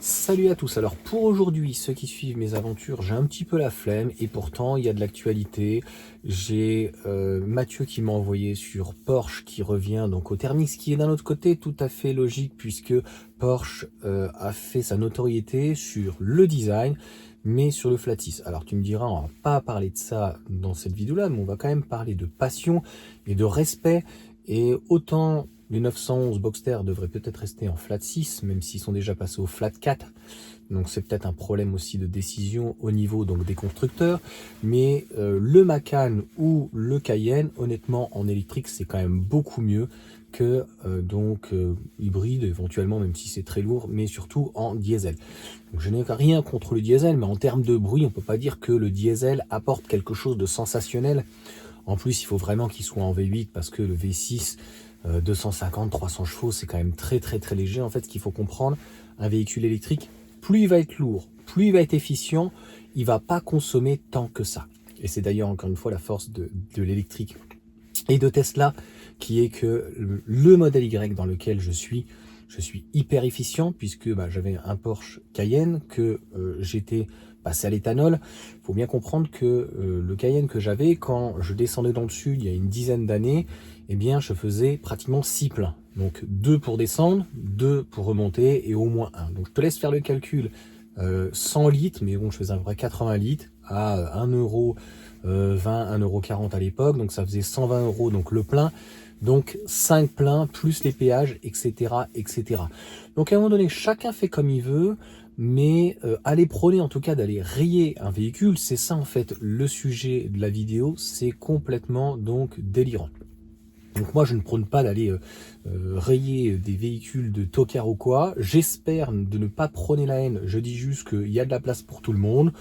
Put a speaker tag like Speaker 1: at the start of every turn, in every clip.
Speaker 1: Salut à tous, alors pour aujourd'hui, ceux qui suivent mes aventures, j'ai un petit peu la flemme et pourtant il y a de l'actualité. J'ai Mathieu qui m'a envoyé sur Porsche qui revient donc au thermique, ce qui est d'un autre côté tout à fait logique puisque Porsche a fait sa notoriété sur le design mais sur le flatis. Alors tu me diras, on va pas parler de ça dans cette vidéo-là, mais on va quand même parler de passion et de respect et autant... Les 911 Boxster devraient peut-être rester en flat 6, même s'ils sont déjà passés au flat 4. Donc c'est peut-être un problème aussi de décision au niveau donc des constructeurs. Mais le Macan ou le Cayenne, honnêtement, en électrique, c'est quand même beaucoup mieux que hybride, éventuellement, même si c'est très lourd, mais surtout en diesel. Donc, je n'ai rien contre le diesel, mais en termes de bruit, on ne peut pas dire que le diesel apporte quelque chose de sensationnel. En plus, il faut vraiment qu'il soit en V8 parce que le V6... 250, 300 chevaux, c'est quand même très léger. En fait, ce qu'il faut comprendre, un véhicule électrique, plus il va être lourd, plus il va être efficient, il va pas consommer tant que ça. Et c'est d'ailleurs encore une fois la force de l'électrique et de Tesla, qui est que le modèle Y dans lequel je suis hyper efficient puisque j'avais un Porsche Cayenne que j'étais passé à l'éthanol. Il faut bien comprendre que le Cayenne que j'avais, quand je descendais dans le sud il y a une dizaine d'années, eh bien je faisais pratiquement 6 pleins. Donc 2 pour descendre, 2 pour remonter et au moins 1. Donc je te laisse faire le calcul. 100 litres, mais bon, je faisais un vrai 80 litres à 1 €, 20, 1,40 € à l'époque, donc ça faisait 120 €, donc le plein. Donc 5 pleins, plus les péages, etc., etc. Donc à un moment donné, chacun fait comme il veut, mais aller prôner en tout cas d'aller rayer un véhicule, c'est ça en fait le sujet de la vidéo, c'est complètement donc délirant. Donc moi je ne prône pas d'aller rayer des véhicules de tocard ou quoi, j'espère de ne pas prôner la haine, je dis juste qu'il y a de la place pour tout le monde.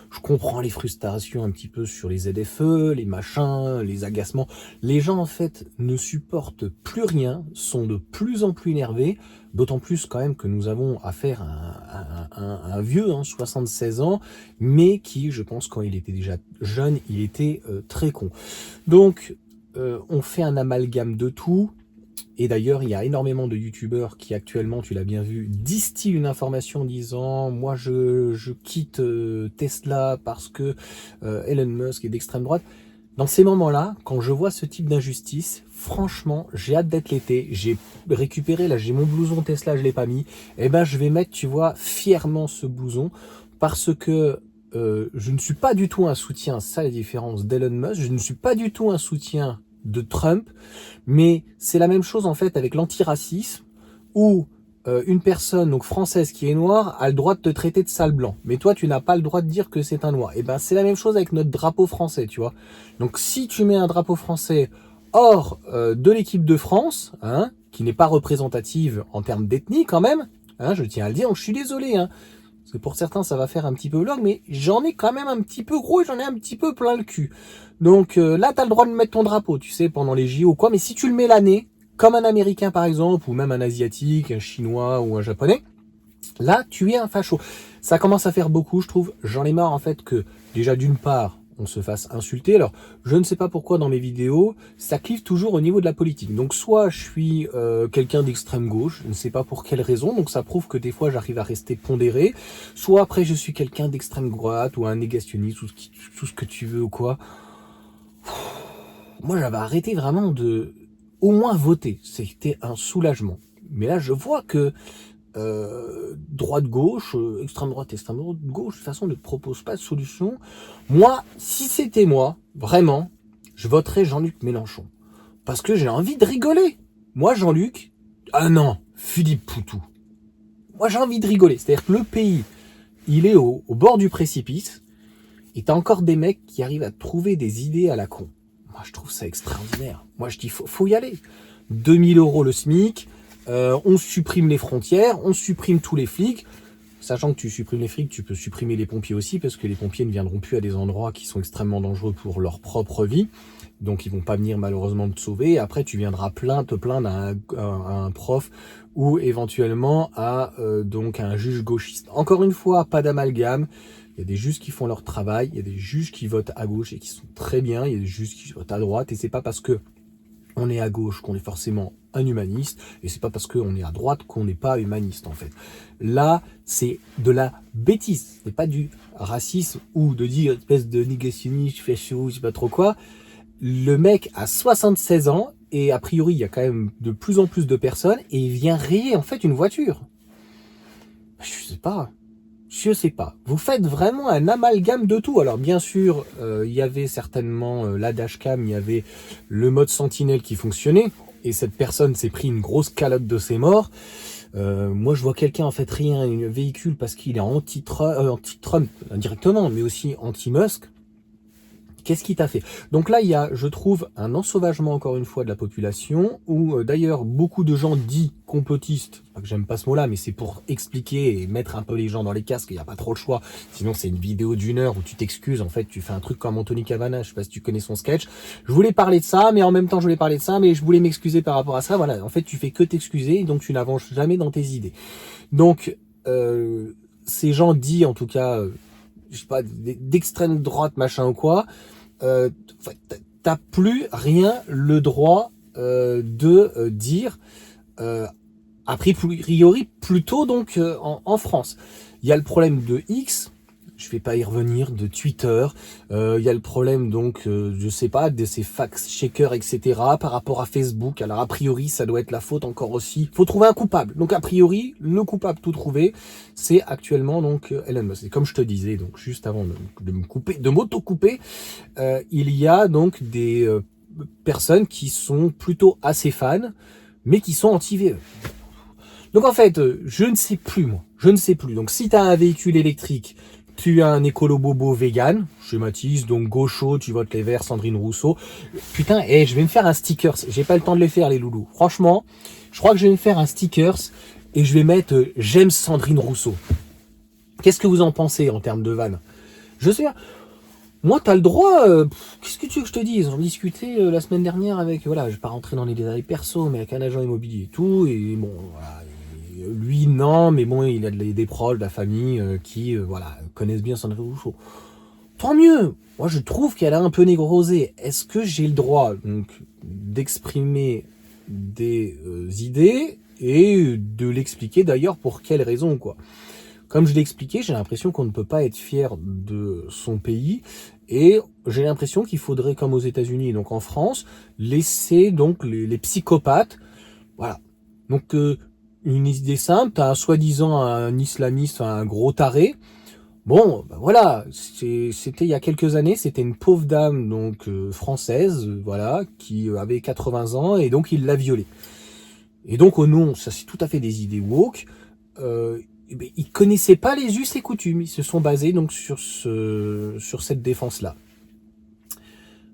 Speaker 1: Je comprends les frustrations un petit peu sur les ZFE, les machins, les agacements. Les gens en fait ne supportent plus rien, sont de plus en plus énervés, d'autant plus quand même que nous avons affaire à un vieux, 76 ans, mais qui, je pense, quand il était déjà jeune, il était très con. Donc, on fait un amalgame de tout. Et d'ailleurs, il y a énormément de youtubeurs qui actuellement, tu l'as bien vu, distillent une information disant « Moi, je quitte Tesla parce que Elon Musk est d'extrême droite ». Dans ces moments-là, quand je vois ce type d'injustice, franchement, j'ai hâte d'être l'été. J'ai récupéré, là, j'ai mon blouson Tesla, je l'ai pas mis. Eh ben, je vais mettre, tu vois, fièrement ce blouson parce que je ne suis pas du tout un soutien, ça la différence d'Elon Musk, je ne suis pas du tout un soutien de Trump, mais c'est la même chose en fait avec l'antiracisme où une personne donc française qui est noire a le droit de te traiter de sale blanc, mais toi tu n'as pas le droit de dire que c'est un noir. Et ben c'est la même chose avec notre drapeau français, tu vois. Donc si tu mets un drapeau français hors de l'équipe de France, qui n'est pas représentative en termes d'ethnie quand même, je tiens à le dire, donc je suis désolé, parce que pour certains ça va faire un petit peu vlog, mais j'en ai quand même un petit peu gros et j'en ai un petit peu plein le cul. Donc là, tu as le droit de mettre ton drapeau, tu sais, pendant les JO ou quoi, mais si tu le mets l'année, comme un Américain par exemple, ou même un Asiatique, un Chinois ou un Japonais, là, tu es un facho. Ça commence à faire beaucoup, je trouve. J'en ai marre en fait que, déjà d'une part, on se fasse insulter. Alors, je ne sais pas pourquoi dans mes vidéos, ça clive toujours au niveau de la politique. Donc, soit je suis quelqu'un d'extrême gauche, je ne sais pas pour quelle raison, donc ça prouve que des fois j'arrive à rester pondéré. Soit après je suis quelqu'un d'extrême droite ou un négationniste ou tout ce que tu veux ou quoi. Moi, j'avais arrêté vraiment de, au moins voter. C'était un soulagement. Mais là, je vois que droite-gauche, extrême droite, extrême gauche, de toute façon, ne propose pas de solution. Moi, si c'était moi, vraiment, je voterais Jean-Luc Mélenchon. Parce que j'ai envie de rigoler. Moi, Jean-Luc, ah non, Philippe Poutou. Moi, j'ai envie de rigoler. C'est-à-dire que le pays, il est au bord du précipice, et t'as encore des mecs qui arrivent à trouver des idées à la con. Moi, je trouve ça extraordinaire. Moi, je dis, faut y aller. 2000 € le SMIC, on supprime les frontières, on supprime tous les flics. Sachant que tu supprimes les flics, tu peux supprimer les pompiers aussi, parce que les pompiers ne viendront plus à des endroits qui sont extrêmement dangereux pour leur propre vie. Donc, ils vont pas venir malheureusement te sauver. Après, tu viendras te plaindre à un prof ou éventuellement à un juge gauchiste. Encore une fois, pas d'amalgame. Il y a des juges qui font leur travail, il y a des juges qui votent à gauche et qui sont très bien, il y a des juges qui votent à droite, et c'est pas parce que on est à gauche qu'on est forcément un humaniste, et c'est pas parce qu'on est à droite qu'on n'est pas humaniste en fait. Là, c'est de la bêtise, c'est pas du racisme ou de dire espèce de négationniste, facho, je sais pas trop quoi. Le mec a 76 ans et a priori il y a quand même de plus en plus de personnes et il vient rayer en fait une voiture. Je sais pas. Vous faites vraiment un amalgame de tout. Alors bien sûr, il y avait certainement la dashcam, il y avait le mode sentinelle qui fonctionnait et cette personne s'est pris une grosse calotte de ses morts. Moi je vois quelqu'un en fait rayer un véhicule parce qu'il est anti-Trump indirectement, mais aussi anti-Musk. Qu'est-ce qui t'a fait? Donc là, il y a, je trouve, un ensauvagement encore une fois de la population, où d'ailleurs beaucoup de gens dits complotistes, pas que j'aime pas ce mot-là, mais c'est pour expliquer et mettre un peu les gens dans les casques, il n'y a pas trop le choix, sinon c'est une vidéo d'1 heure où tu t'excuses, en fait tu fais un truc comme Anthony Cavana, je sais pas si tu connais son sketch, je voulais parler de ça, mais en même temps je voulais parler de ça, mais je voulais m'excuser par rapport à ça, voilà, en fait tu fais que t'excuser, donc tu n'avances jamais dans tes idées. Donc, ces gens dits, en tout cas, je sais pas, d'extrême droite, machin ou quoi, t'as plus rien le droit de dire a priori plutôt donc en France. Il y a le problème de X, je vais pas y revenir, de Twitter, il y a le problème donc je sais pas de ces fact-checkers etc. par rapport à Facebook. Alors a priori ça doit être la faute encore aussi, faut trouver un coupable. Donc a priori le coupable tout trouvé c'est actuellement donc Elon Musk. Et comme je te disais donc juste avant de me couper, de m'auto-couper, il y a donc des personnes qui sont plutôt assez fans mais qui sont anti-VE. Donc en fait, je ne sais plus moi, je ne sais plus. Donc si tu as un véhicule électrique, tu as un écolo bobo vegan, schématise, donc gaucho, tu votes les Verts, Sandrine Rousseau. Putain, je vais me faire un stickers. J'ai pas le temps de les faire les loulous. Franchement, je crois que je vais me faire un stickers et je vais mettre j'aime Sandrine Rousseau. Qu'est-ce que vous en pensez en termes de vanne? Je sais. Moi, t'as le droit. Qu'est-ce que tu veux que je te dise? J'en discutais la semaine dernière avec. Voilà, je vais pas rentrer dans les détails perso, mais avec un agent immobilier et tout. Et bon, voilà. Et lui, non, mais bon, il a des proches de la famille qui, voilà, connaissent bien Sandrine Rousseau. Tant mieux. Moi, je trouve qu'elle a un peu négrosé. Est-ce que j'ai le droit donc d'exprimer des idées et de l'expliquer d'ailleurs pour quelles raisons, quoi? Comme je l'ai expliqué, j'ai l'impression qu'on ne peut pas être fier de son pays et j'ai l'impression qu'il faudrait, comme aux États-Unis et donc en France, laisser donc les psychopathes. Voilà. Donc une idée simple, t'as soi-disant un islamiste, un gros taré. Bon, ben voilà, c'était il y a quelques années, c'était une pauvre dame donc française, voilà, qui avait 80 ans et donc il l'a violée. Et donc au nom, ça c'est tout à fait des idées woke. Ils connaissaient pas les us et coutumes. Ils se sont basés donc sur cette défense-là.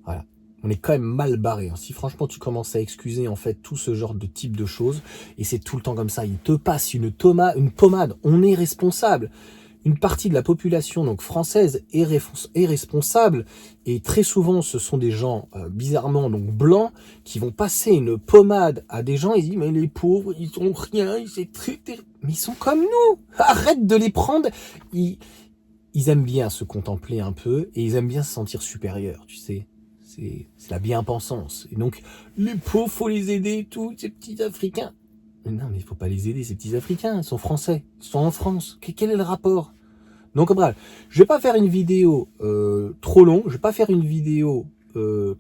Speaker 1: Voilà. On est quand même mal barré. Hein. Si franchement tu commences à excuser en fait tout ce genre de type de choses, et c'est tout le temps comme ça, il te passe une pommade. On est responsable. Une partie de la population donc française est responsable et très souvent ce sont des gens bizarrement donc blancs qui vont passer une pommade à des gens et ils disent mais les pauvres ils ont rien, mais ils sont comme nous, arrête de les prendre. Ils aiment bien se contempler un peu et ils aiment bien se sentir supérieurs, tu sais, c'est la bien-pensance et donc les pauvres faut les aider et tout, ces petits Africains. Mais non, mais il faut pas les aider, ces petits Africains, ils sont français, ils sont en France. Quel est le rapport? Donc bref, je vais pas faire une vidéo trop longue, je vais pas faire une vidéo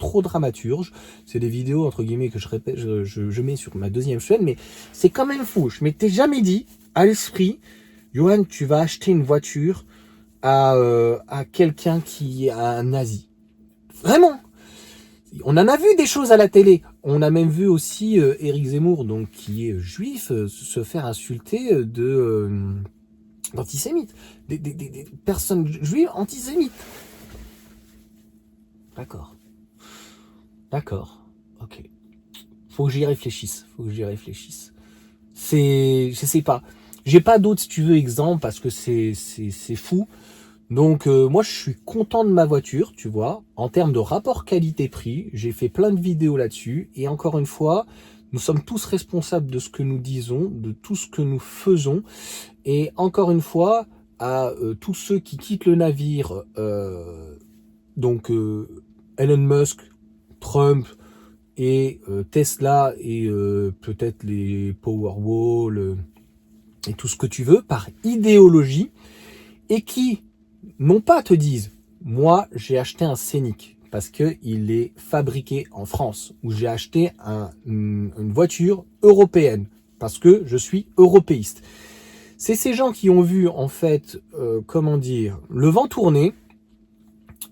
Speaker 1: trop dramaturge. C'est des vidéos entre guillemets que je répète, je mets sur ma deuxième chaîne, mais c'est quand même fou. Je m'étais jamais dit à l'esprit, Johan, tu vas acheter une voiture à quelqu'un qui est un nazi. Vraiment. On en a vu des choses à la télé. On a même vu aussi Éric Zemmour, donc qui est juif, se faire insulter d'antisémites. Des personnes juives antisémites. D'accord. D'accord. Ok. Faut que j'y réfléchisse. Je sais pas. J'ai pas d'autres, si tu veux, exemples parce que c'est fou. Donc moi je suis content de ma voiture, tu vois, en termes de rapport qualité-prix, j'ai fait plein de vidéos là-dessus, et encore une fois, nous sommes tous responsables de ce que nous disons, de tout ce que nous faisons, et encore une fois, à tous ceux qui quittent le navire, donc Elon Musk, Trump, et Tesla et peut-être les Powerwall et tout ce que tu veux par idéologie, et qui non pas te disent moi j'ai acheté un Scénic parce que il est fabriqué en France, ou j'ai acheté une voiture européenne parce que je suis européiste. C'est ces gens qui ont vu en fait comment dire, le vent tourner,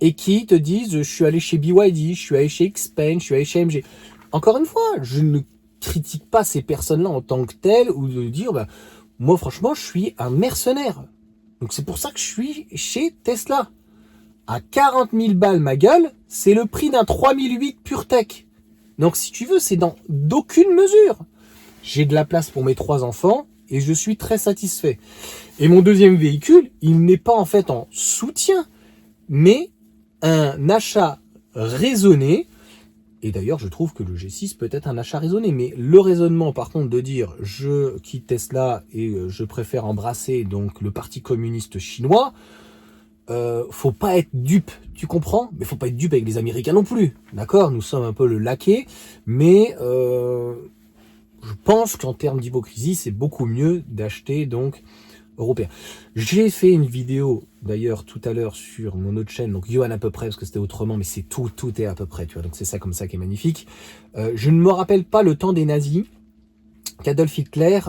Speaker 1: et qui te disent je suis allé chez BYD, je suis allé chez Xpeng, je suis allé chez MG. Encore une fois, je ne critique pas ces personnes-là en tant que telles, ou de dire bah, moi franchement je suis un mercenaire. Donc c'est pour ça que je suis chez Tesla. À 40 000 balles ma gueule, c'est le prix d'un 3008 PureTech. Donc si tu veux, c'est dans d'aucune mesure. J'ai de la place pour mes 3 enfants et je suis très satisfait. Et mon deuxième véhicule, il n'est pas en fait en soutien, mais un achat raisonné. Et d'ailleurs, je trouve que le G6 peut être un achat raisonné. Mais le raisonnement, par contre, de dire je quitte Tesla et je préfère embrasser donc le Parti communiste chinois, faut pas être dupe, tu comprends? Mais faut pas être dupe avec les Américains non plus, d'accord? Nous sommes un peu le laquais, mais je pense qu'en termes d'hypocrisie, c'est beaucoup mieux d'acheter donc européen. J'ai fait une vidéo d'ailleurs tout à l'heure sur mon autre chaîne, donc Johan à peu près, parce que c'était autrement, mais c'est tout est à peu près, tu vois, donc c'est ça comme ça qui est magnifique. Je ne me rappelle pas le temps des nazis qu'Adolf Hitler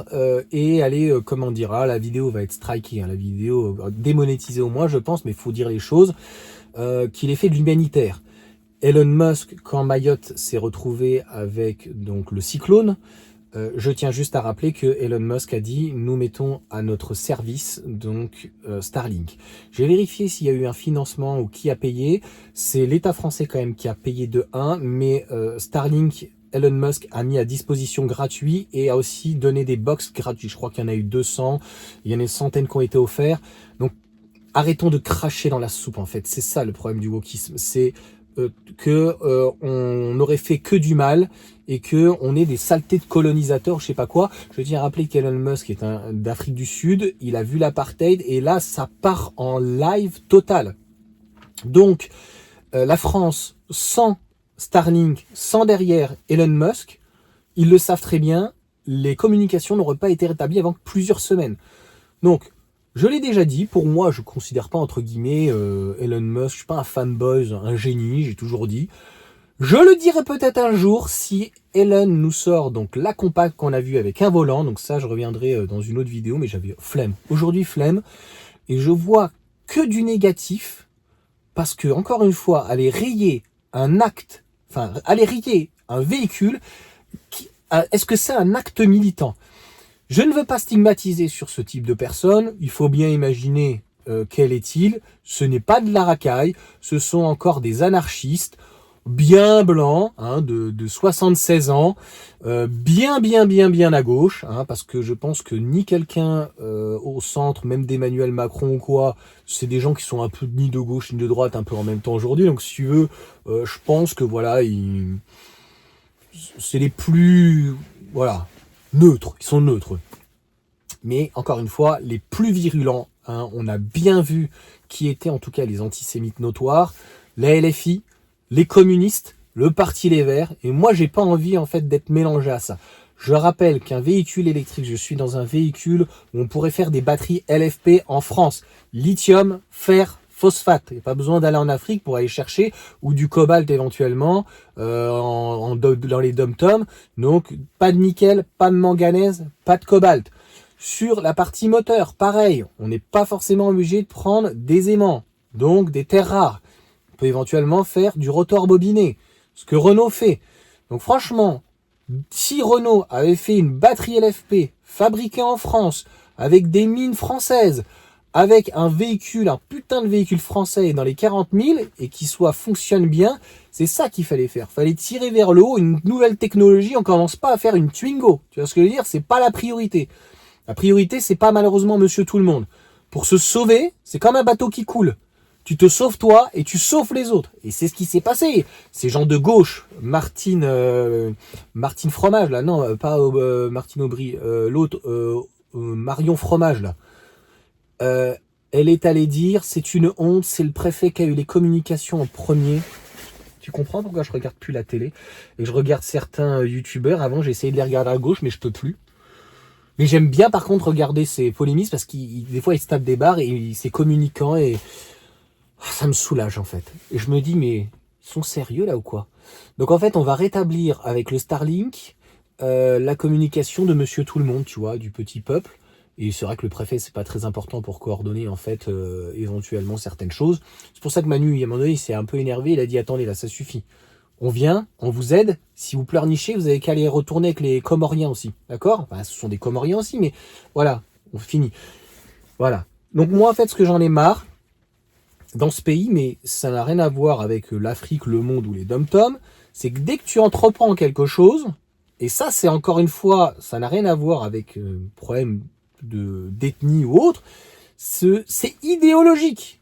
Speaker 1: est allé, comment dire, la vidéo va être strikée, hein, la vidéo démonétisée au moins, je pense, mais il faut dire les choses, qu'il ait fait de l'humanitaire. Elon Musk, quand Mayotte s'est retrouvé avec donc le cyclone, je tiens juste à rappeler que Elon Musk a dit nous mettons à notre service donc Starlink. J'ai vérifié s'il y a eu un financement ou qui a payé. C'est l'État français quand même qui a payé de 1, mais Starlink, Elon Musk a mis à disposition gratuit et a aussi donné des box gratuits. Je crois qu'il y en a eu 200, il y en a une centaine qui ont été offerts. Donc arrêtons de cracher dans la soupe en fait. C'est ça le problème du wokisme. C'est que on n'aurait fait que du mal et que on est des saletés de colonisateurs, je sais pas quoi. Je tiens à rappeler qu'Elon Musk est d'Afrique du Sud, il a vu l'apartheid et là ça part en live total. Donc la France sans Starlink, sans derrière Elon Musk, ils le savent très bien, les communications n'auraient pas été rétablies avant plusieurs semaines. Donc je l'ai déjà dit, pour moi, je ne considère pas, entre guillemets, Elon Musk, je suis pas un fanboy, un génie, j'ai toujours dit. Je le dirai peut-être un jour si Elon nous sort donc la compacte qu'on a vue avec un volant, donc ça je reviendrai dans une autre vidéo, mais j'avais flemme. Aujourd'hui flemme, et je vois que du négatif, parce que, encore une fois, aller rayer un acte, enfin, aller rayer un véhicule, est-ce que c'est un acte militant ? Je ne veux pas stigmatiser sur ce type de personne, il faut bien imaginer quel est-il, ce n'est pas de la racaille, ce sont encore des anarchistes, bien blancs, hein, de 76 ans, bien à gauche, hein, parce que je pense que ni quelqu'un au centre, même d'Emmanuel Macron ou quoi, c'est des gens qui sont un peu ni de gauche ni de droite, un peu en même temps aujourd'hui, donc si tu veux, je pense que voilà, c'est les plus, voilà, neutres, ils sont neutres. Mais encore une fois, les plus virulents, hein, on a bien vu qui étaient en tout cas les antisémites notoires, la LFI, les communistes, le Parti Les Verts, et moi j'ai pas envie en fait d'être mélangé à ça. Je rappelle qu'un véhicule électrique, je suis dans un véhicule où on pourrait faire des batteries LFP en France, lithium, fer, phosphate. Il n'y a pas besoin d'aller en Afrique pour aller chercher, ou du cobalt éventuellement, dans les dom-toms. Donc pas de nickel, pas de manganèse, pas de cobalt. Sur la partie moteur, pareil, on n'est pas forcément obligé de prendre des aimants, donc des terres rares. On peut éventuellement faire du rotor bobiné, ce que Renault fait. Donc franchement, si Renault avait fait une batterie LFP fabriquée en France, avec des mines françaises, avec un véhicule, un putain de véhicule français dans les 40 000, et qui fonctionne bien, c'est ça qu'il fallait faire. Fallait tirer vers le haut une nouvelle technologie, on commence pas à faire une Twingo. Tu vois ce que je veux dire? C'est pas la priorité. La priorité, c'est pas malheureusement monsieur tout le monde. Pour se sauver, c'est comme un bateau qui coule. Tu te sauves toi et tu sauves les autres. Et c'est ce qui s'est passé. Ces gens de gauche, Martine Fromage, là, non, pas Martine Aubry, l'autre, Marion Fromage, là. Elle est allée dire, c'est une honte, c'est le préfet qui a eu les communications en premier. Tu comprends pourquoi je regarde plus la télé et je regarde certains youtubeurs. Avant, j'essayais de les regarder à gauche, mais je peux plus. Mais j'aime bien par contre regarder ces polémistes parce qu'ils des fois ils se tapent des barres et c'est communicant et ça me soulage en fait. Et je me dis mais ils sont sérieux là ou quoi? Donc en fait on va rétablir avec le Starlink la communication de Monsieur Tout le Monde, tu vois, du petit peuple. Et c'est vrai que le préfet c'est pas très important pour coordonner en fait éventuellement certaines choses. C'est pour ça que Manu à un moment donné il s'est un peu énervé. Il a dit attendez là ça suffit. On vient, on vous aide. Si vous pleurnichez, vous avez qu'à aller retourner avec les Comoriens aussi. D'accord? Enfin, ce sont des Comoriens aussi, mais voilà, on finit. Voilà. Donc moi, en fait, ce que j'en ai marre, dans ce pays, mais ça n'a rien à voir avec l'Afrique, le monde ou les dom-toms, c'est que dès que tu entreprends quelque chose, et ça, c'est encore une fois, ça n'a rien à voir avec problème d'ethnie ou autre, c'est idéologique.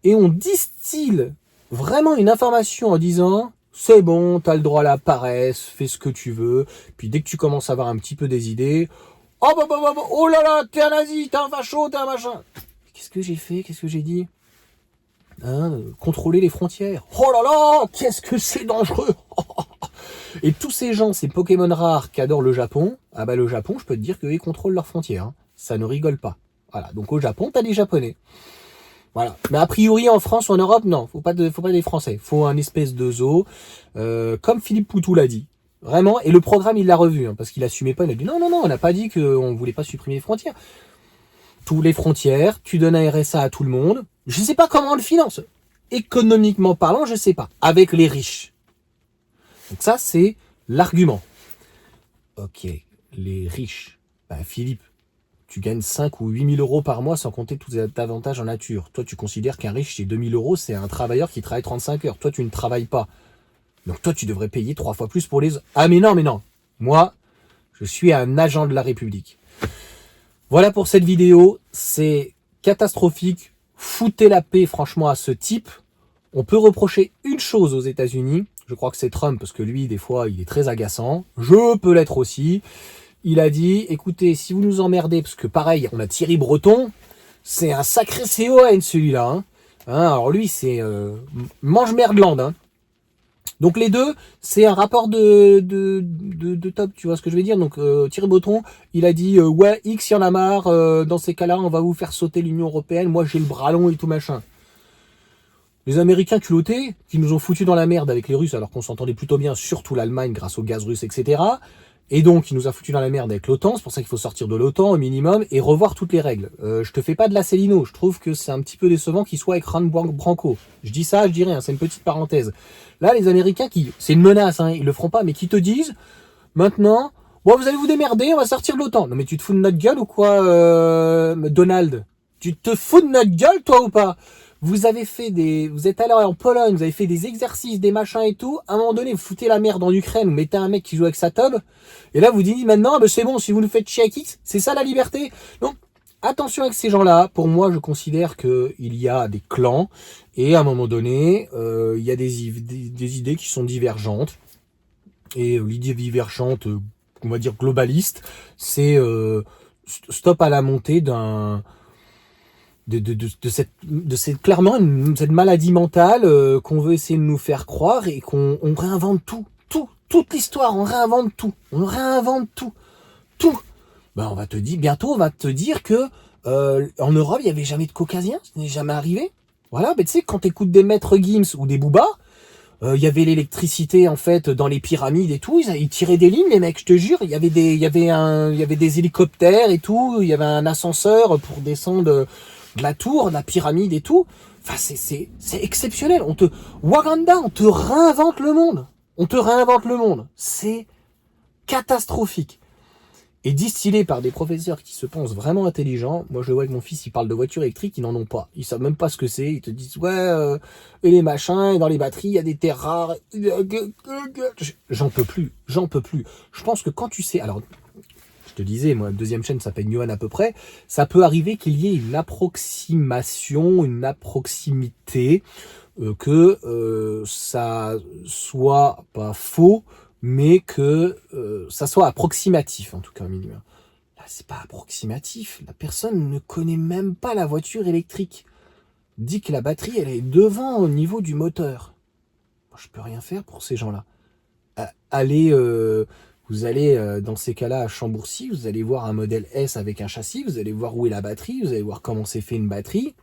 Speaker 1: Et on distille vraiment une information en disant c'est bon, t'as le droit à la paresse, fais ce que tu veux. Puis dès que tu commences à avoir un petit peu des idées, oh là là, t'es un nazi, t'es un facho, t'es un machin. Qu'est-ce que j'ai fait? Qu'est-ce que j'ai dit? Contrôler les frontières. Oh là là, qu'est-ce que c'est dangereux. Et tous ces gens, ces Pokémon rares qui adorent le Japon, ah bah le Japon, je peux te dire qu'ils contrôlent leurs frontières. Hein. Ça ne rigole pas. Voilà, donc au Japon, t'as des Japonais. Voilà. Mais a priori en France ou en Europe, non, faut pas des Français. Faut un espèce de zoo, comme Philippe Poutou l'a dit. Vraiment. Et le programme, il l'a revu, hein, parce qu'il assumait pas. Il a dit non, on n'a pas dit qu'on voulait pas supprimer les frontières. Tous les frontières, tu donnes un RSA à tout le monde. Je sais pas comment on le finance. Économiquement parlant, je sais pas. Avec les riches. Donc ça, c'est l'argument. Ok, les riches. Ben, Philippe, tu gagnes 5 ou 8 000 euros par mois sans compter tous tes avantages en nature. Toi, tu considères qu'un riche, c'est 2 000 euros, c'est un travailleur qui travaille 35 heures. Toi, tu ne travailles pas. Donc toi, tu devrais payer 3 fois plus pour les autres. Ah mais non. Moi, je suis un agent de la République. Voilà pour cette vidéo. C'est catastrophique. Foutez la paix, franchement, à ce type. On peut reprocher une chose aux États-Unis. Je crois que c'est Trump, parce que lui, des fois, il est très agaçant. Je peux l'être aussi. Il a dit, écoutez, si vous nous emmerdez, parce que pareil, on a Thierry Breton, c'est un sacré CON celui-là. Hein. Alors lui, c'est mange-merdland. Hein. Donc les deux, c'est un rapport de top, tu vois ce que je veux dire. Donc Thierry Breton, il a dit, ouais, X, y en a marre, dans ces cas-là, on va vous faire sauter l'Union Européenne, moi j'ai le bras long et tout machin. Les Américains culottés, qui nous ont foutus dans la merde avec les Russes, alors qu'on s'entendait plutôt bien, surtout l'Allemagne, grâce au gaz russe, etc., et donc, il nous a foutu dans la merde avec l'OTAN. C'est pour ça qu'il faut sortir de l'OTAN au minimum et revoir toutes les règles. Je te fais pas de la Célino. Je trouve que c'est un petit peu décevant qu'il soit avec Ran Branco. Je dis ça, je dis rien. C'est une petite parenthèse. Là, les Américains c'est une menace, hein, ils le feront pas, mais qui te disent, maintenant, bon, vous allez vous démerder, on va sortir de l'OTAN. Non, mais tu te fous de notre gueule ou quoi, Donald? Tu te fous de notre gueule, toi, ou pas? Vous êtes allé en Pologne, vous avez fait des exercices, des machins et tout. À un moment donné, vous foutez la merde en Ukraine, vous mettez un mec qui joue avec sa tub. Et là, vous dites maintenant, c'est bon, si vous nous faites chier avec X, c'est ça la liberté. Donc, attention avec ces gens-là. Pour moi, je considère qu'il y a des clans. Et à un moment donné, il y a des idées qui sont divergentes. Et l'idée divergente, on va dire globaliste, c'est stop à la montée de cette clairement cette maladie mentale qu'on veut essayer de nous faire croire et qu'on réinvente toute l'histoire, on réinvente tout. Ben on va te dire bientôt, on va te dire que en Europe il y avait jamais de caucasiens, ce n'est jamais arrivé. Voilà, ben tu sais quand t'écoutes des maîtres Gims ou des Booba, il y avait l'électricité en fait dans les pyramides et tout, ils tiraient des lignes les mecs, je te jure, il y avait des hélicoptères et tout, il y avait un ascenseur pour descendre de la tour, de la pyramide et tout. Enfin, c'est exceptionnel. Wakanda, on te réinvente le monde. C'est catastrophique. Et distillé par des professeurs qui se pensent vraiment intelligents. Moi, je le vois avec mon fils, il parle de voitures électriques, ils n'en ont pas. Ils savent même pas ce que c'est. Ils te disent, ouais, et les machins, et dans les batteries, il y a des terres rares. J'en peux plus. Je pense que quand tu sais, alors, je te disais, moi, deuxième chaîne s'appelle Newhan à peu près, ça peut arriver qu'il y ait une approximation, une approximité, que ça soit pas faux, mais que ça soit approximatif, en tout cas, au minimum. Là, c'est pas approximatif. La personne ne connaît même pas la voiture électrique. Dit que la batterie, elle est devant au niveau du moteur. je peux rien faire pour ces gens-là. Allez, vous allez dans ces cas-là à Chambourcy, vous allez voir un modèle S avec un châssis, vous allez voir où est la batterie, vous allez voir comment c'est fait une batterie,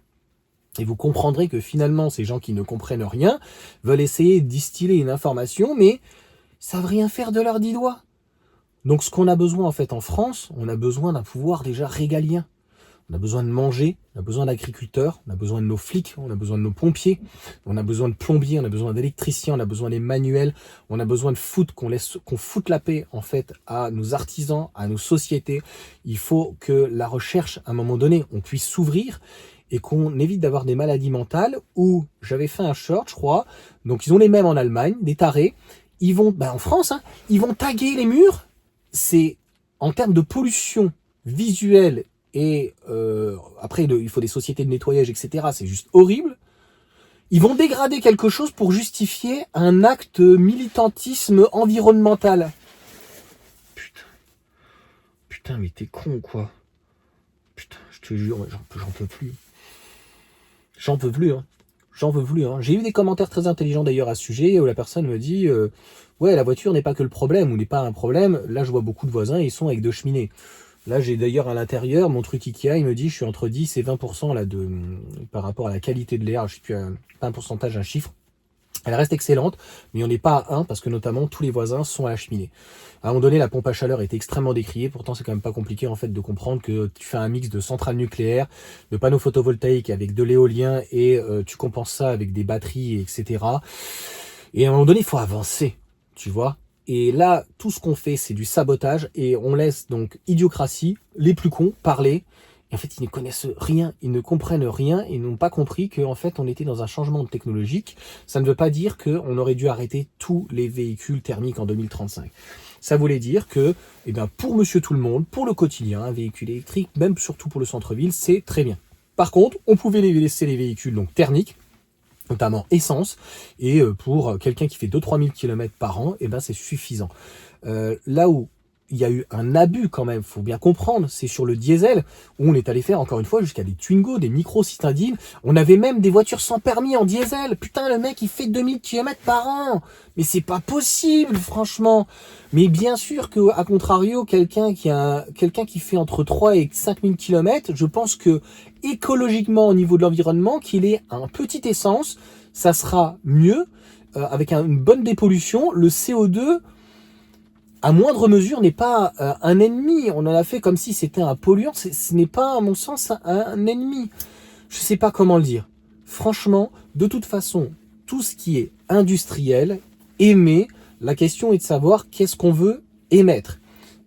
Speaker 1: et vous comprendrez que finalement, ces gens qui ne comprennent rien veulent essayer de distiller une information, mais savent rien faire de leurs 10 doigts. Donc ce qu'on a besoin en fait en France, on a besoin d'un pouvoir déjà régalien. On a besoin de manger, on a besoin d'agriculteurs, on a besoin de nos flics, on a besoin de nos pompiers, on a besoin de plombiers, on a besoin d'électriciens, on a besoin des manuels, on a besoin de qu'on foute la paix en fait à nos artisans, à nos sociétés. Il faut que la recherche, à un moment donné, on puisse s'ouvrir et qu'on évite d'avoir des maladies mentales. Où j'avais fait un short, je crois, donc ils ont les mêmes en Allemagne, des tarés, ils vont, en France, hein, ils vont taguer les murs. C'est en termes de pollution visuelle. Et après, il faut des sociétés de nettoyage, etc. C'est juste horrible. Ils vont dégrader quelque chose pour justifier un acte de militantisme environnemental. Putain, mais t'es con, quoi. Putain, je te jure, j'en peux plus. J'en peux plus, hein. J'en peux plus, hein. J'ai eu des commentaires très intelligents d'ailleurs à ce sujet, où la personne me dit ouais, la voiture n'est pas que le problème, ou n'est pas un problème. Là, je vois beaucoup de voisins, ils sont avec 2 cheminées. Là, j'ai d'ailleurs à l'intérieur, mon truc Ikea, il me dit je suis entre 10 et 20% là par rapport à la qualité de l'air. Je sais plus pas un pourcentage, un chiffre. Elle reste excellente, mais on n'est pas à 1 parce que notamment tous les voisins sont à la cheminée. À un moment donné, la pompe à chaleur était extrêmement décriée. Pourtant, c'est quand même pas compliqué en fait de comprendre que tu fais un mix de centrales nucléaires, de panneaux photovoltaïques avec de l'éolien et tu compenses ça avec des batteries, etc. Et à un moment donné, il faut avancer, tu vois. Et là, tout ce qu'on fait, c'est du sabotage et on laisse donc idiocratie, les plus cons, parler. Et en fait, ils ne connaissent rien, ils ne comprennent rien et n'ont pas compris qu'en fait, on était dans un changement technologique. Ça ne veut pas dire qu'on aurait dû arrêter tous les véhicules thermiques en 2035. Ça voulait dire que, pour monsieur tout le monde, pour le quotidien, un véhicule électrique, même surtout pour le centre-ville, c'est très bien. Par contre, on pouvait laisser les véhicules donc thermiques, notamment essence, et pour quelqu'un qui fait 2-3 000 km par an, c'est suffisant. Là où il y a eu un abus quand même, faut bien comprendre, c'est sur le diesel, où on est allé faire encore une fois jusqu'à des Twingo, des micro-citadines. On avait même des voitures sans permis en diesel. Putain, le mec il fait 2000 km par an. Mais c'est pas possible, franchement. Mais bien sûr que, à contrario, quelqu'un qui fait entre 3 et 5000 km, je pense que écologiquement au niveau de l'environnement, qu'il ait un petit essence, ça sera mieux, avec une bonne dépollution. Le CO2, à moindre mesure, n'est pas un ennemi. On en a fait comme si c'était un polluant. Ce n'est pas, à mon sens, un ennemi. Je sais pas comment le dire. Franchement, de toute façon, tout ce qui est industriel, émet, la question est de savoir qu'est-ce qu'on veut émettre.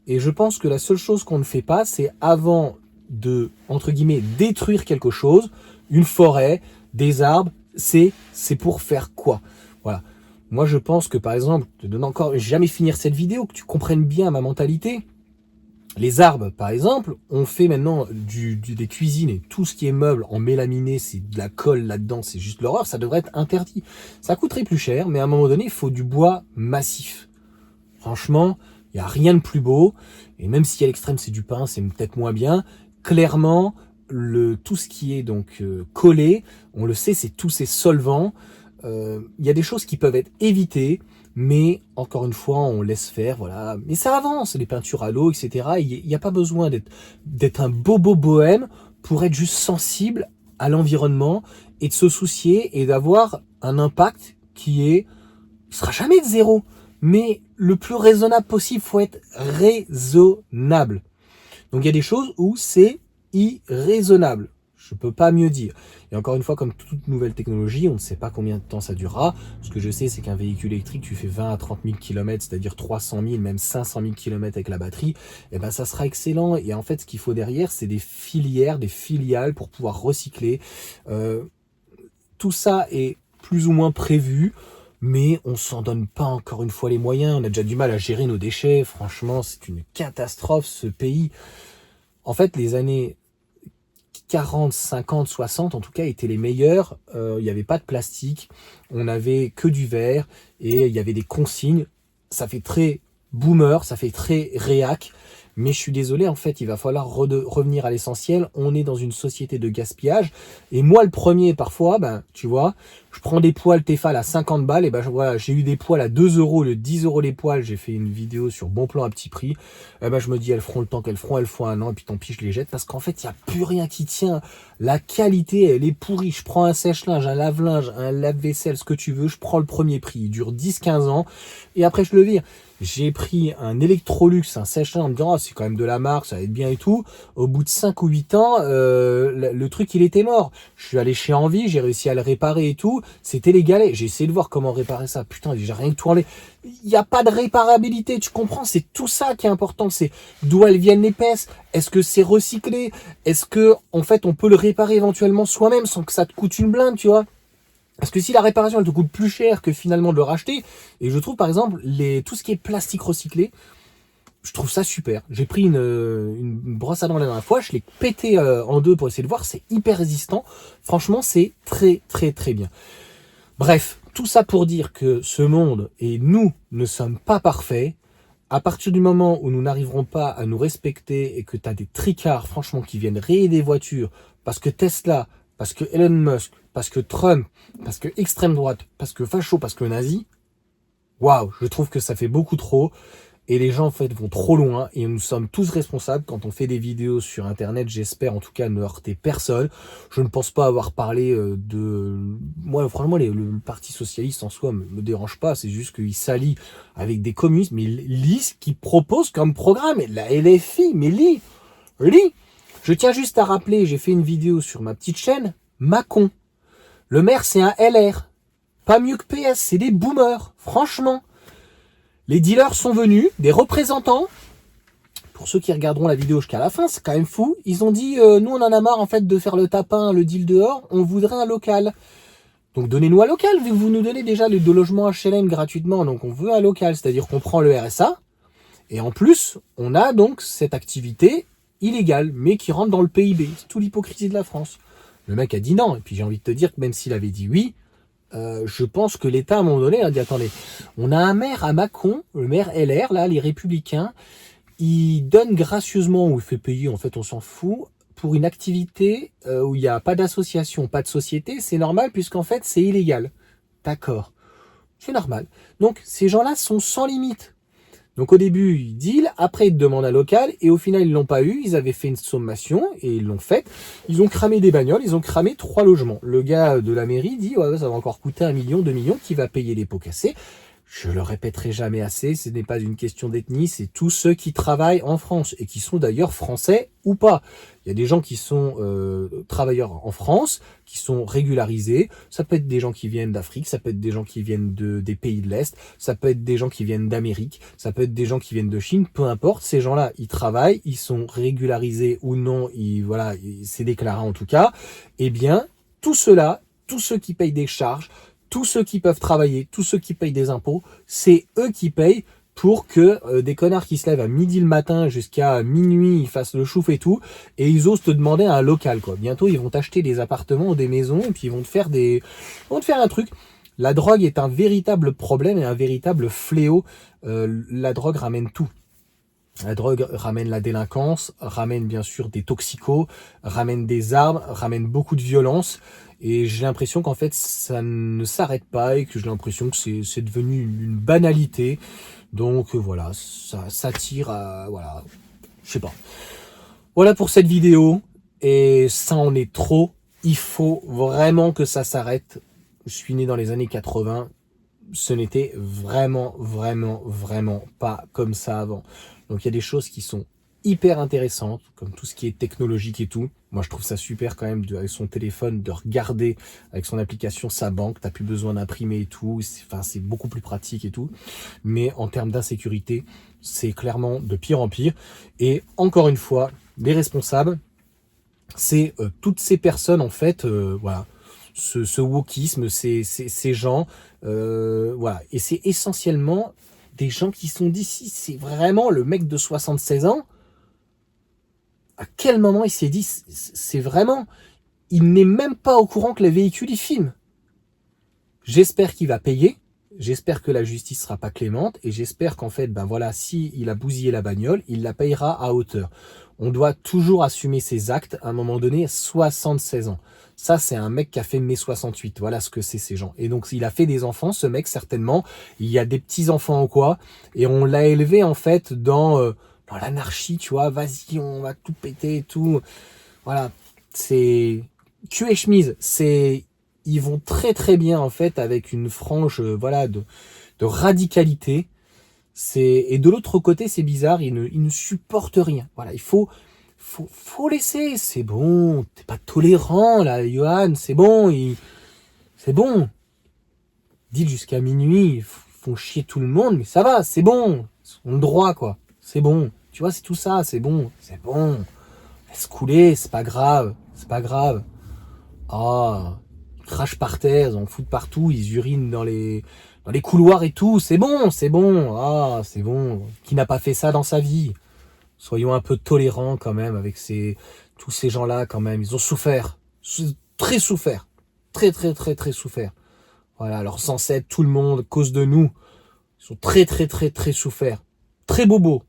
Speaker 1: Et je pense que la seule chose qu'on ne fait pas, c'est avant de, entre guillemets, détruire quelque chose, une forêt, des arbres, c'est pour faire quoi? Voilà. Moi, je pense que, par exemple, je donne encore jamais finir cette vidéo, que tu comprennes bien ma mentalité. Les arbres, par exemple, on fait maintenant des cuisines et tout ce qui est meuble en mélaminé, c'est de la colle là-dedans, c'est juste l'horreur, ça devrait être interdit. Ça coûterait plus cher, mais à un moment donné, il faut du bois massif. Franchement, il n'y a rien de plus beau, et même si à l'extrême c'est du pin, c'est peut-être moins bien. Clairement, tout ce qui est donc collé, on le sait, c'est tous ces solvants. Il y a des choses qui peuvent être évitées, mais encore une fois, on laisse faire, voilà. Mais ça avance, les peintures à l'eau, etc. Il n'y a pas besoin d'être un bobo bohème pour être juste sensible à l'environnement et de se soucier et d'avoir un impact qui sera jamais de 0, mais le plus raisonnable possible. Faut être raisonnable. Donc il y a des choses où c'est irraisonnable. Je peux pas mieux dire. Et encore une fois, comme toute nouvelle technologie, on ne sait pas combien de temps ça durera. Ce que je sais, c'est qu'un véhicule électrique, tu fais 20 à 30 000 km, c'est-à-dire 300 000, même 500 000 km avec la batterie, ça sera excellent. Et en fait, ce qu'il faut derrière, c'est des filières, des filiales pour pouvoir recycler. Tout ça est plus ou moins prévu, mais on s'en donne pas encore une fois les moyens. On a déjà du mal à gérer nos déchets. Franchement, c'est une catastrophe, ce pays. En fait, les années 40, 50, 60 en tout cas étaient les meilleurs. Il n'y avait pas de plastique, on n'avait que du verre et il y avait des consignes. Ça fait très boomer, ça fait très réac, Mais je suis désolé, en fait, il va falloir revenir à l'essentiel. On est dans une société de gaspillage. Et moi, le premier, parfois, ben, tu vois, je prends des poils Tefal à 50 balles. Et ben, voilà, j'ai eu des poils à 2 euros, le 10 euros les poils. J'ai fait une vidéo sur Bon Plan à petit prix. Et ben, je me dis, elles feront le temps qu'elles feront, elles font un an. Et puis tant pis, je les jette. Parce qu'en fait, il n'y a plus rien qui tient. La qualité, elle est pourrie. Je prends un sèche-linge, un lave-linge, un lave-vaisselle, ce que tu veux. Je prends le premier prix. Il dure 10-15 ans. Et après, je le vire. J'ai pris un Electrolux, un sèche-linge, en me disant, oh, c'est quand même de la marque, ça va être bien et tout. Au bout de 5 ou 8 ans, le truc, il était mort. Je suis allé chez Envie, j'ai réussi à le réparer et tout. C'était les galets. J'ai essayé de voir comment réparer ça. Putain, j'ai rien que tout enlevé. Il n'y a pas de réparabilité, tu comprends? C'est tout ça qui est important. C'est d'où elles viennent les pièces. Est-ce que c'est recyclé? Est-ce que, en fait, on peut le réparer éventuellement soi-même sans que ça te coûte une blinde, tu vois? Parce que si la réparation elle te coûte plus cher que finalement de le racheter, et je trouve par exemple tout ce qui est plastique recyclé, je trouve ça super. J'ai pris une brosse à dents la dernière fois, je l'ai pété en deux pour essayer de voir, c'est hyper résistant. Franchement, c'est très très très bien. Bref, tout ça pour dire que ce monde et nous ne sommes pas parfaits. À partir du moment où nous n'arriverons pas à nous respecter et que tu as des tricards, franchement, qui viennent rayer des voitures parce que Tesla, parce que Elon Musk, parce que Trump, parce que extrême droite, parce que facho, parce que nazi, waouh, je trouve que ça fait beaucoup trop. Et les gens, en fait, vont trop loin. Et nous sommes tous responsables quand on fait des vidéos sur Internet. J'espère, en tout cas, ne heurter personne. Je ne pense pas avoir parlé de... Moi, franchement, le Parti Socialiste, en soi, me dérange pas. C'est juste qu'il s'allie avec des communistes. Mais lis ce qu'ils proposent comme programme. Et la LFI, mais lis. Je tiens juste à rappeler, j'ai fait une vidéo sur ma petite chaîne. Macron. Le maire, c'est un LR. Pas mieux que PS, c'est des boomers. Franchement. Les dealers sont venus, des représentants. Pour ceux qui regarderont la vidéo jusqu'à la fin, c'est quand même fou. Ils ont dit, nous on en a marre en fait de faire le tapin, le deal dehors, on voudrait un local. Donc donnez-nous un local, vu que vous nous donnez déjà les 2 logements HLM gratuitement. Donc on veut un local, c'est-à-dire qu'on prend le RSA. Et en plus, on a donc cette activité illégale, mais qui rentre dans le PIB. C'est tout l'hypocrisie de la France. Le mec a dit non. Et puis j'ai envie de te dire que même s'il avait dit oui, je pense que l'État, à un moment donné, a dit, attendez, on a un maire à Mâcon, le maire LR, là, les Républicains, il donne gracieusement, ou il fait payer, en fait, on s'en fout, pour une activité où il n'y a pas d'association, pas de société, c'est normal, puisqu'en fait, c'est illégal. D'accord, c'est normal. Donc, ces gens-là sont sans limite. Donc au début, ils deal, après ils demandent un local, et au final, ils l'ont pas eu, ils avaient fait une sommation, et ils l'ont fait. Ils ont cramé des bagnoles, ils ont cramé 3 logements. Le gars de la mairie dit, ouais, ça va encore coûter 1 million, 2 millions, qui va payer les pots cassés? Je le répéterai jamais assez, ce n'est pas une question d'ethnie, c'est tous ceux qui travaillent en France, et qui sont d'ailleurs français ou pas. Il y a des gens qui sont travailleurs en France, qui sont régularisés, ça peut être des gens qui viennent d'Afrique, ça peut être des gens qui viennent des pays de l'Est, ça peut être des gens qui viennent d'Amérique, ça peut être des gens qui viennent de Chine, peu importe, ces gens-là, ils travaillent, ils sont régularisés ou non, c'est déclaré en tout cas, eh bien, tout cela, tous ceux qui payent des charges, tous ceux qui peuvent travailler, tous ceux qui payent des impôts, c'est eux qui payent pour que des connards qui se lèvent à midi le matin jusqu'à minuit, ils fassent le chouf et tout, et ils osent te demander un local, quoi. Bientôt, ils vont t'acheter des appartements ou des maisons, et puis ils vont te faire un truc. La drogue est un véritable problème et un véritable fléau. La drogue ramène tout. La drogue ramène la délinquance, ramène bien sûr des toxicos, ramène des armes, ramène beaucoup de violence. Et j'ai l'impression qu'en fait, ça ne s'arrête pas et que j'ai l'impression que c'est devenu une banalité. Donc voilà, ça tire à... Voilà, je sais pas. Voilà pour cette vidéo. Et ça en est trop. Il faut vraiment que ça s'arrête. Je suis né dans les années 80. Ce n'était vraiment pas comme ça avant. Donc il y a des choses qui sont hyper intéressantes, comme tout ce qui est technologique et tout. Moi je trouve ça super quand même avec son téléphone de regarder avec son application sa banque. T'as plus besoin d'imprimer et tout. C'est beaucoup plus pratique et tout. Mais en termes d'insécurité, c'est clairement de pire en pire. Et encore une fois, les responsables, c'est toutes ces personnes en fait, voilà. Ce wokisme, ces gens, voilà. Et c'est essentiellement des gens qui sont d'ici. C'est vraiment le mec de 76 ans. À quel moment il s'est dit, c'est vraiment... Il n'est même pas au courant que le véhicule, il filme. J'espère qu'il va payer. j'espère que la justice sera pas clémente et j'espère qu'en fait, ben voilà, si il a bousillé la bagnole, il la payera à hauteur. On doit toujours assumer ses actes. À un moment donné, 76 ans. Ça, c'est un mec qui a fait mai 68. Voilà ce que c'est ces gens. Et donc, il a fait des enfants, ce mec, certainement. Il y a des petits-enfants ou quoi. Et on l'a élevé, en fait, dans l'anarchie, tu vois. Vas-y, on va tout péter et tout. Voilà. C'est cul et chemise. Ils vont très très bien, en fait, avec une frange, voilà, de radicalité. Et de l'autre côté, c'est bizarre, il ne supporte rien. Voilà, faut laisser. C'est bon, t'es pas tolérant là, Johan. C'est bon, c'est bon. Deal jusqu'à minuit, ils font chier tout le monde, mais ça va, c'est bon. On le droit quoi. C'est bon. Tu vois, c'est tout ça, c'est bon, c'est bon. Laisse couler, c'est pas grave, c'est pas grave. Ah, ils crachent par terre, ils en foutent partout, ils urinent dans les couloirs et tout. C'est bon, c'est bon. Ah, c'est bon. Qui n'a pas fait ça dans sa vie? Soyons un peu tolérants quand même avec tous ces gens-là quand même. Ils ont souffert, très souffert, très très très très souffert. Voilà, leurs ancêtres, tout le monde, à cause de nous, ils ont très très très très souffert. Très bobos.